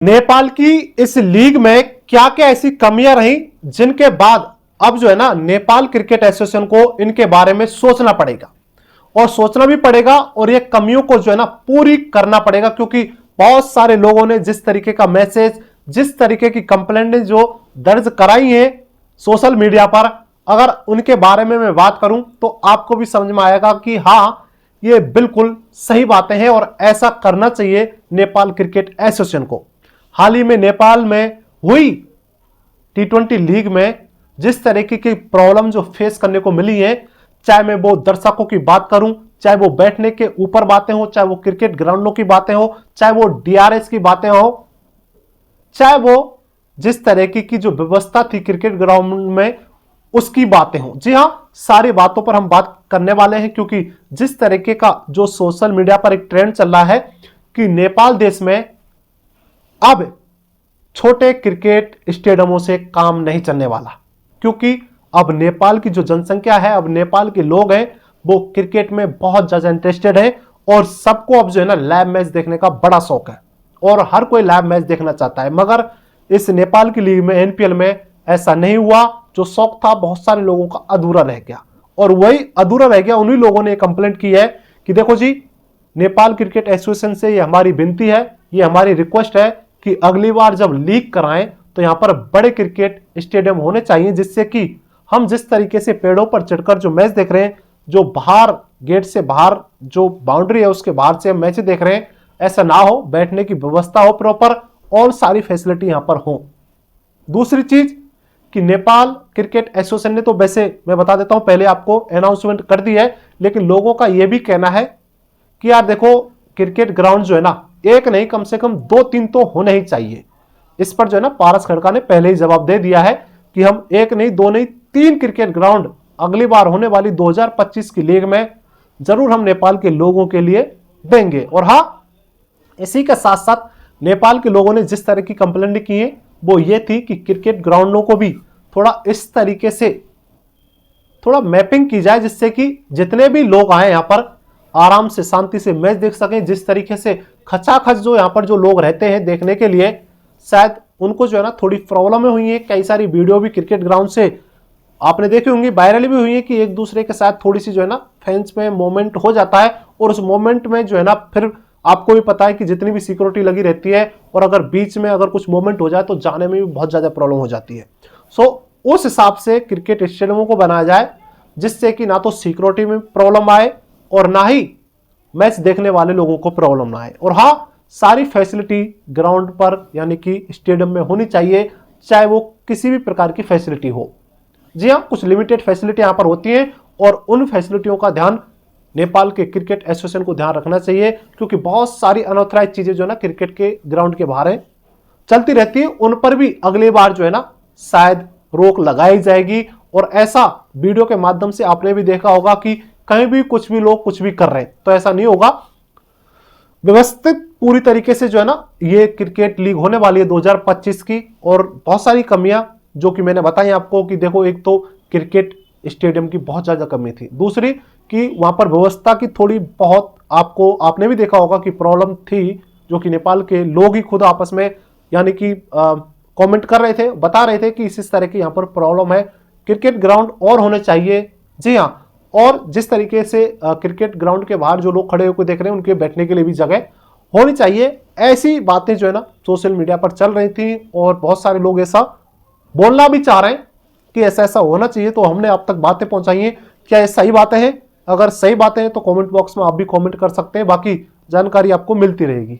नेपाल की इस लीग में क्या क्या ऐसी कमियां रही जिनके बाद अब जो है ना नेपाल क्रिकेट एसोसिएशन को इनके बारे में सोचना पड़ेगा और सोचना भी पड़ेगा और ये कमियों को जो है ना पूरी करना पड़ेगा, क्योंकि बहुत सारे लोगों ने जिस तरीके का मैसेज, जिस तरीके की कंप्लेंट जो दर्ज कराई है सोशल मीडिया पर, अगर उनके बारे में मैं बात करूं तो आपको भी समझ में आएगा कि हाँ, ये बिल्कुल सही बातें हैं और ऐसा करना चाहिए नेपाल क्रिकेट एसोसिएशन को। हाल ही में नेपाल में हुई T20 लीग में जिस तरीके की प्रॉब्लम जो फेस करने को मिली है, चाहे मैं वो दर्शकों की बात करूं, चाहे वो बैठने के ऊपर बातें हो, चाहे वो क्रिकेट ग्राउंडों की बातें हो, चाहे वो DRS की बातें हो, चाहे वो जिस तरीके की जो व्यवस्था थी क्रिकेट ग्राउंड में उसकी बातें हो। जी हां, सारी बातों पर हम बात करने वाले हैं, क्योंकि जिस तरीके का जो सोशल मीडिया पर एक ट्रेंड चल रहा है कि नेपाल देश में अब छोटे क्रिकेट स्टेडियमों से काम नहीं चलने वाला, क्योंकि अब नेपाल की जो जनसंख्या है, अब नेपाल के लोग हैं वो क्रिकेट में बहुत ज्यादा इंटरेस्टेड है और सबको अब जो है ना लाइव मैच देखने का बड़ा शौक है और हर कोई लाइव मैच देखना चाहता है। मगर इस नेपाल की लीग में NPL में ऐसा नहीं हुआ। जो शौक था बहुत सारे लोगों का अधूरा रह गया और वही अधूरा रह गया। उन्हीं लोगों ने कंप्लेंट की है कि देखो जी, नेपाल क्रिकेट एसोसिएशन से ये हमारी विनती है, ये हमारी रिक्वेस्ट है कि अगली बार जब लीग कराएं तो यहां पर बड़े क्रिकेट स्टेडियम होने चाहिए, जिससे कि हम जिस तरीके से पेड़ों पर चढ़कर जो मैच देख रहे हैं, जो बाहर गेट से बाहर जो बाउंड्री है उसके बाहर से हम मैच देख रहे हैं, ऐसा ना हो, बैठने की व्यवस्था हो प्रॉपर और सारी फैसिलिटी यहां पर हो। दूसरी चीज कि नेपाल क्रिकेट एसोसिएशन ने तो वैसे मैं बता देता हूं, पहले आपको अनाउंसमेंट कर दी है, लेकिन लोगों का यह भी कहना है कि यार देखो, क्रिकेट ग्राउंड जो है ना एक नहीं कम से कम 2-3 तो होने ही चाहिए। इस पर जो है ना पारस खड़का ने पहले ही जवाब दे दिया है कि हम 1 नहीं 2 नहीं 3 क्रिकेट ग्राउंड अगली बार होने वाली 2025 की लीग में जरूर हम नेपाल के लोगों के लिए देंगे। और हाँ, इसी के साथ साथ नेपाल के लोगों ने जिस तरह की कंप्लेंट की है वो ये थी कि क्रिकेट ग्राउंडों को भी थोड़ा इस तरीके से थोड़ा मैपिंग की जाए, जिससे कि जितने भी लोग आए यहां पर आराम से शांति से मैच देख सकें। जिस तरीके से खचाखच जो यहां पर जो लोग रहते हैं देखने के लिए, शायद उनको जो है ना थोड़ी प्रॉब्लम हुई है। कई सारी वीडियो भी क्रिकेट ग्राउंड से आपने देखी होंगी, वायरल भी हुई है कि एक दूसरे के साथ थोड़ी सी जो है ना फैंस में मोमेंट हो जाता है और उस मोमेंट में जो है ना फिर आपको भी पता है कि जितनी भी सिक्योरिटी लगी रहती है और अगर बीच में अगर कुछ मोमेंट हो जाए तो जाने में भी बहुत ज्यादा प्रॉब्लम हो जाती है। सो उस हिसाब से क्रिकेट स्टेडियमों को बनाया जाए जिससे कि ना तो सिक्योरिटी में प्रॉब्लम आए और ना ही मैच देखने वाले लोगों को प्रॉब्लम ना आए। और हाँ, सारी फैसिलिटी ग्राउंड पर यानी कि स्टेडियम में होनी चाहिए, चाहे वो किसी भी प्रकार की फैसिलिटी हो। जी हाँ, कुछ लिमिटेड फैसिलिटी यहां पर होती हैं और उन फैसिलिटियों का ध्यान नेपाल के क्रिकेट एसोसिएशन को ध्यान रखना चाहिए, क्योंकि बहुत सारी अनऑथराइज चीजें जो है ना क्रिकेट के ग्राउंड के बाहर चलती रहती है, उन पर भी अगली बार जो है ना शायद रोक लगाई जाएगी। और ऐसा वीडियो के माध्यम से आपने भी देखा होगा कि कहीं भी कुछ भी लोग कुछ भी कर रहे हैं, तो ऐसा नहीं होगा। व्यवस्थित पूरी तरीके से जो है ना ये क्रिकेट लीग होने वाली है 2025 की, और बहुत सारी कमियां जो कि मैंने बताई आपको कि देखो, एक तो क्रिकेट स्टेडियम की बहुत ज्यादा कमी थी, दूसरी कि वहां पर व्यवस्था की थोड़ी बहुत आपने भी देखा होगा कि प्रॉब्लम थी, जो कि नेपाल के लोग ही खुद आपस में यानी कि कमेंट कर रहे थे, बता रहे थे कि इस तरह की यहाँ पर प्रॉब्लम है, क्रिकेट ग्राउंड और होने चाहिए। जी हाँ, और जिस तरीके से क्रिकेट ग्राउंड के बाहर जो लोग खड़े होकर देख रहे हैं उनके बैठने के लिए भी जगह होनी चाहिए। ऐसी बातें जो है ना सोशल मीडिया पर चल रही थी और बहुत सारे लोग ऐसा बोलना भी चाह रहे हैं कि ऐसा ऐसा होना चाहिए, तो हमने आप तक बातें पहुंचाई हैं। क्या ये सही बातें हैं? अगर सही बातें हैं तो कमेंट बॉक्स में आप भी कमेंट कर सकते हैं, बाकी जानकारी आपको मिलती रहेगी।